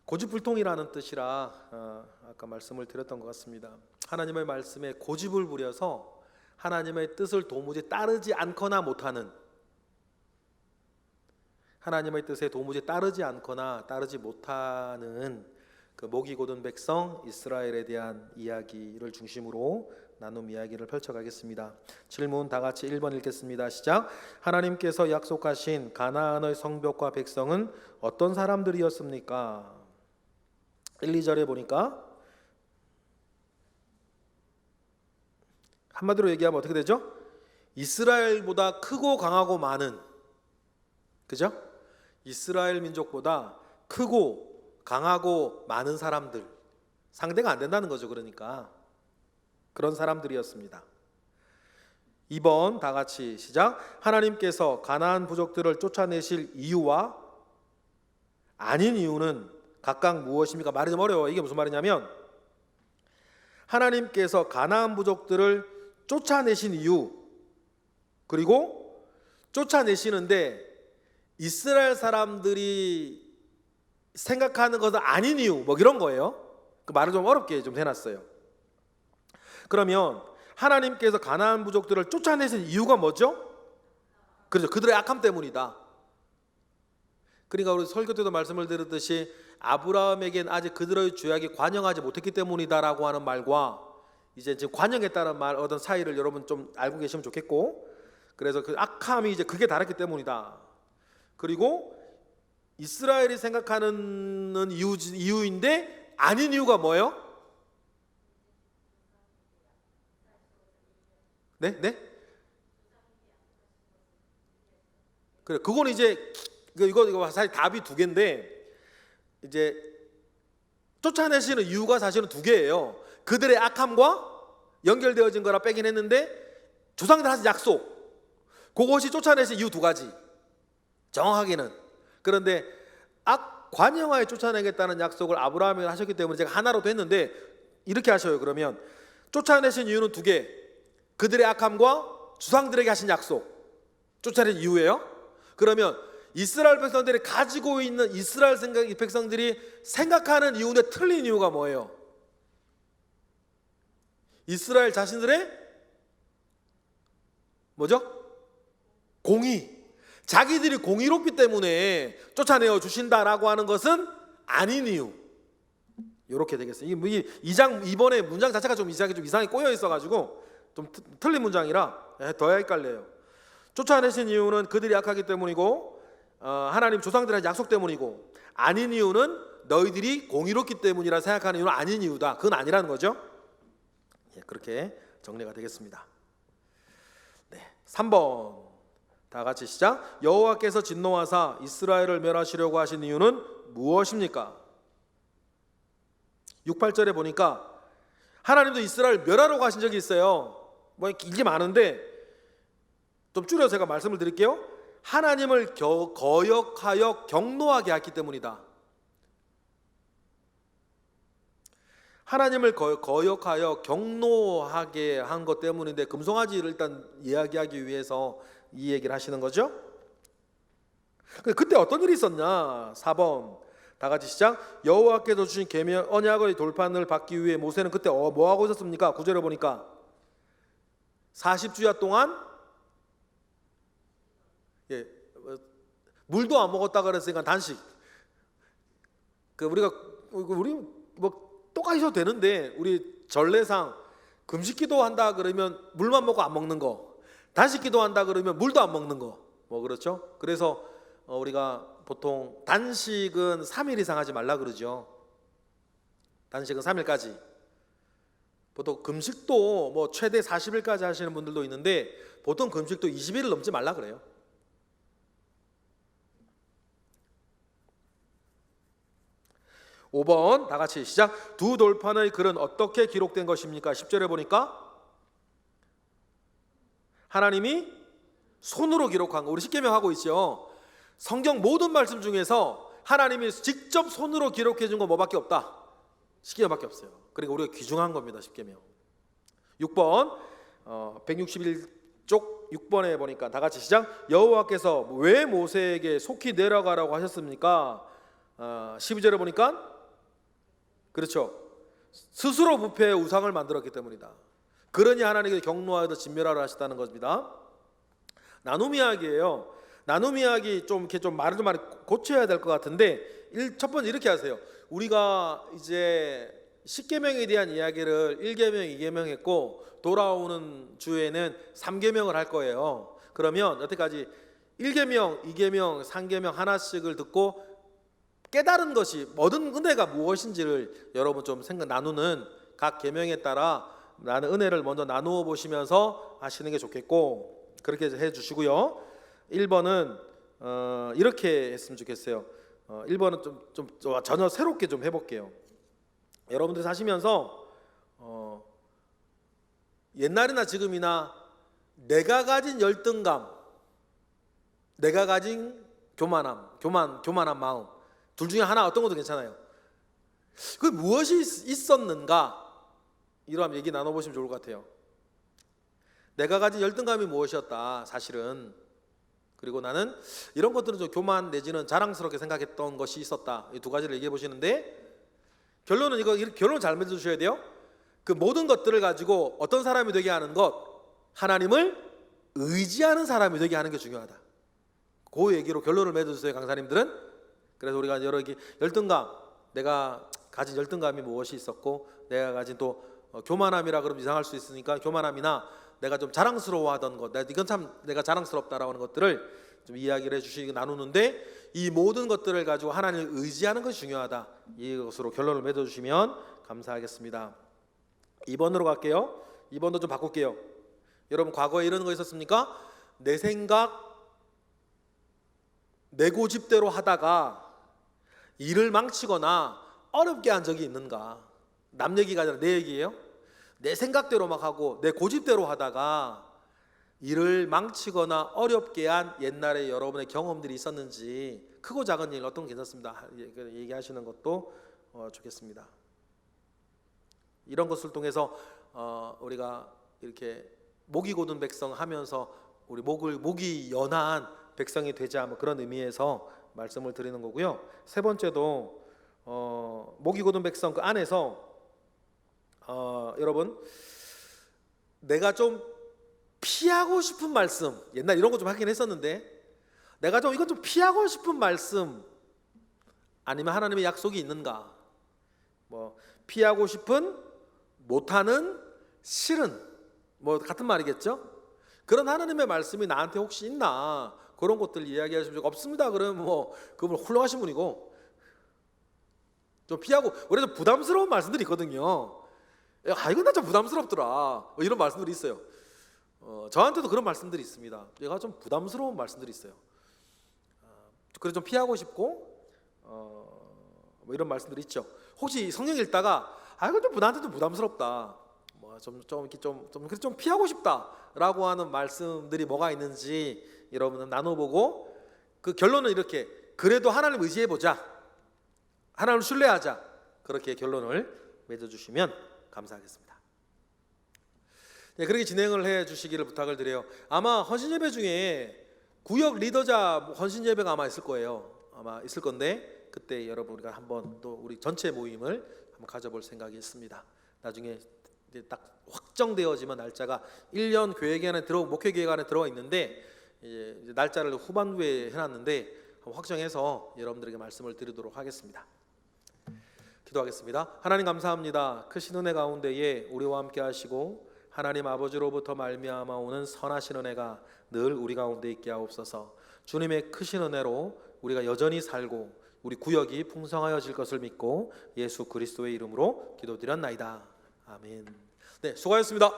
고집불통이라는 뜻이라 아까 말씀을 드렸던 것 같습니다. 하나님의 말씀에 고집을 부려서 하나님의 뜻을 도무지 따르지 않거나 못하는, 하나님의 뜻에 도무지 따르지 않거나 따르지 못하는 그 목이 곧은 백성 이스라엘에 대한 이야기를 중심으로 나눔 이야기를 펼쳐가겠습니다. 질문 다 같이 1번 읽겠습니다. 시작. 하나님께서 약속하신 가나안의 성벽과 백성은 어떤 사람들이었습니까? 1, 2절에 보니까 한마디로 얘기하면 어떻게 되죠? 이스라엘보다 크고 강하고 많은, 그죠? 이스라엘 민족보다 크고 강하고 많은 사람들, 상대가 안 된다는 거죠. 그러니까 그런 사람들이었습니다. 2번 다 같이 시작. 하나님께서 가나안 부족들을 쫓아내실 이유와 아닌 이유는 각각 무엇입니까? 말이 좀 어려워. 이게 무슨 말이냐면, 하나님께서 가나안 부족들을 쫓아내신 이유, 그리고 쫓아내시는데 이스라엘 사람들이 생각하는 것은 아닌 이유, 뭐 이런 거예요. 그 말을 좀 어렵게 좀 해놨어요. 그러면 하나님께서 가나안 부족들을 쫓아내신 이유가 뭐죠? 그렇죠. 그들의 악함 때문이다. 그러니까 우리 설교 때도 말씀을 드렸듯이 아브라함에겐 아직 그들의 죄악이 관영하지 못했기 때문이다라고 하는 말과 이제 지금 관영했다는 말 어떤 사이를 여러분 좀 알고 계시면 좋겠고, 그래서 그 악함이 이제 그게 다르기 때문이다. 그리고 이스라엘이 생각하는 이유인데 아닌 이유가 뭐예요? 네? 그래, 그건 이제 이거 사실 답이 두 개인데, 이제 쫓아내시는 이유가 사실은 두 개예요. 그들의 악함과 연결되어진 거라 빼긴 했는데 조상들 하신 약속, 그것이 쫓아내신 이유 두 가지 정확하게는. 그런데 관영하에 쫓아내겠다는 약속을 아브라함이 하셨기 때문에 제가 하나로도 했는데 이렇게 하셔요. 그러면 쫓아내신 이유는 두 개, 그들의 악함과 주상들에게 하신 약속, 쫓아낸 이유예요. 그러면 이스라엘 백성들이 가지고 있는 이스라엘 백성들이 생각하는 이유인데 틀린 이유가 뭐예요? 이스라엘 자신들의 뭐죠? 공의. 자기들이 공의롭기 때문에 쫓아내어 주신다라고 하는 것은 아닌 이유. 이렇게 되겠어요. 이번에 문장 자체가 좀 이상하게 꼬여 있어가지고 좀 틀린 문장이라 더 헷갈려요. 쫓아내신 이유는 그들이 약하기 때문이고, 하나님 조상들의 약속 때문이고, 아닌 이유는 너희들이 공의롭기 때문이라 생각하는 이유는 아닌 이유다. 그건 아니라는 거죠. 그렇게 정리가 되겠습니다. 3번 다 같이 시작. 여호와께서 진노하사 이스라엘을 멸하시려고 하신 이유는 무엇입니까? 6, 8절에 보니까 하나님도 이스라엘 멸하려고 하신 적이 있어요. 뭐 이게 많은데 좀 줄여서 제가 말씀을 드릴게요. 하나님을 거역하여 경노하게 했기 때문이다. 하나님을 거역하여 경노하게 한 것 때문인데, 금송아지를 일단 이야기하기 위해서 이 얘기를 하시는 거죠. 그때 어떤 일이 있었냐? 4번 다 같이 시작. 여호와께서 주신 계명 언약의 돌판을 받기 위해 모세는 그때 뭐 하고 있었습니까? 9절에 보니까 40주야 동안 물도 안 먹었다 그랬으니까 단식. 우리 뭐 똑같이 해도 되는데, 우리 전례상 금식기도 한다 그러면 물만 먹고 안 먹는 거, 단식기도 한다 그러면 물도 안 먹는 거, 뭐 그렇죠. 그래서 우리가 보통 단식은 3일 이상 하지 말라 그러죠. 단식은 3일까지. 보통 금식도 뭐 최대 40일까지 하시는 분들도 있는데 보통 금식도 20일을 넘지 말라 그래요. (5번) 다 같이 시작. 두 돌판의 글은 어떻게 기록된 것입니까? 10절에 보니까 하나님이 손으로 기록한 거. 우리 십계명 하고 있죠. 성경 모든 말씀 중에서 하나님이 직접 손으로 기록해 준 거 뭐밖에 없다? 십계명밖에 없어요. 그러니까 우리가 귀중한 겁니다. 십계명. 6번 161쪽 6번에 보니까 다 같이 시작. 여호와께서 왜 모세에게 속히 내려가라고 하셨습니까? 12절에 보니까 그렇죠. 스스로 부패의 우상을 만들었기 때문이다. 그러니 하나님께서 경노하여도 진멸하라 하셨다는 겁니다. 나눔 이야기예요. 나눔 이야기 좀 이렇게 좀 말을 좀 많이 고쳐야 될 것 같은데, 첫 번째 이렇게 하세요. 우리가 이제 10계명에 대한 이야기를 1계명, 2계명 했고 돌아오는 주에는 3계명을 할 거예요. 그러면 여태까지 1계명, 2계명, 3계명 하나씩을 듣고 깨달은 것이 모든 은혜가 무엇인지를 여러분 좀 생각 나누는, 각 계명에 따라 나는 은혜를 먼저 나누어 보시면서 하시는 게 좋겠고, 그렇게 해 주시고요. 1번은 이렇게 했으면 좋겠어요. 1번은 좀 전혀 새롭게 좀 해볼게요. 여러분들 사시면서 옛날이나 지금이나 내가 가진 열등감, 내가 가진 교만한 마음, 둘 중에 하나 어떤 것도 괜찮아요. 그 무엇이 있었는가, 이러한 얘기 나눠보시면 좋을 것 같아요. 내가 가진 열등감이 무엇이었다, 사실은. 그리고 나는 이런 것들은 좀 교만 내지는 자랑스럽게 생각했던 것이 있었다. 이 두 가지를 얘기해 보시는데, 결론은 결론 잘 맺어주셔야 돼요. 그 모든 것들을 가지고 어떤 사람이 되게 하는 것, 하나님을 의지하는 사람이 되게 하는 게 중요하다. 그 얘기로 결론을 맺어주세요, 강사님들은. 그래서 우리가 여러 열등감, 내가 가진 열등감이 무엇이 있었고, 내가 가진 또 교만함이라 그러면 이상할 수 있으니까 교만함이나 내가 좀 자랑스러워하던 것, 이건 참 내가 자랑스럽다라고 하는 것들을 좀 이야기를 해주시고 나누는데, 이 모든 것들을 가지고 하나님을 의지하는 것이 중요하다. 이것으로 결론을 맺어주시면 감사하겠습니다. 2번으로 갈게요. 2번도 좀 바꿀게요. 여러분, 과거에 이런 거 있었습니까? 내 생각, 내 고집대로 하다가 일을 망치거나 어렵게 한 적이 있는가? 남 얘기가 아니라 내 얘기예요. 내 생각대로 막 하고 내 고집대로 하다가 일을 망치거나 어렵게 한 옛날에 여러분의 경험들이 있었는지, 크고 작은 일 어떤 게 괜찮습니다. 얘기하시는 것도 좋겠습니다. 이런 것을 통해서 우리가 이렇게 목이 고든 백성 하면서 우리 목이 연한 백성이 되자, 뭐 그런 의미에서 말씀을 드리는 거고요. 세 번째도 목이 고든 백성 그 안에서 여러분, 내가 좀 피하고 싶은 말씀, 옛날 이런 거 좀 하긴 했었는데, 내가 좀 이건 좀 피하고 싶은 말씀, 아니면 하나님의 약속이 있는가, 뭐 피하고 싶은, 못하는, 싫은, 뭐 같은 말이겠죠. 그런 하나님의 말씀이 나한테 혹시 있나, 그런 것들 이야기하시면 적 없습니다. 그러면 뭐 그분 훌륭하신 분이고, 좀 피하고, 우리가 좀 부담스러운 말씀들이 있거든요. 이건 나 좀 부담스럽더라, 이런 말씀들이 있어요. 저한테도 그런 말씀들이 있습니다. 얘가 좀 부담스러운 말씀들이 있어요. 그래서 좀 피하고 싶고, 뭐 이런 말씀들이 있죠. 혹시 성경 읽다가 이건 좀 나한테 좀 부담스럽다, 뭐 좀 피하고 싶다라고 하는 말씀들이 뭐가 있는지 여러분은 나눠보고, 그 결론은 이렇게, 그래도 하나님 의지해 보자, 하나님을 신뢰하자, 그렇게 결론을 맺어주시면 감사하겠습니다. 네, 그렇게 진행을 해 주시기를 부탁을 드려요. 아마 헌신예배 중에 구역 리더자 헌신예배가 아마 있을 거예요. 아마 있을 건데, 그때 여러분 우리가 한번 또 우리 전체 모임을 한번 가져볼 생각이 있습니다. 나중에 이제 딱 확정되어지면 날짜가 1년 계획안에 목회 계획안에 들어가 있는데, 이제 날짜를 후반부에 해놨는데 한번 확정해서 여러분들에게 말씀을 드리도록 하겠습니다. 기도하겠습니다. 하나님 감사합니다. 크신 은혜 가운데에 우리와 함께 하시고 하나님 아버지로부터 말미암아 오는 선하신 은혜가 늘 우리 가운데 있게 하옵소서. 주님의 크신 은혜로 우리가 여전히 살고 우리 구역이 풍성하여질 것을 믿고 예수 그리스도의 이름으로 기도드렸나이다. 아멘. 네, 수고하셨습니다.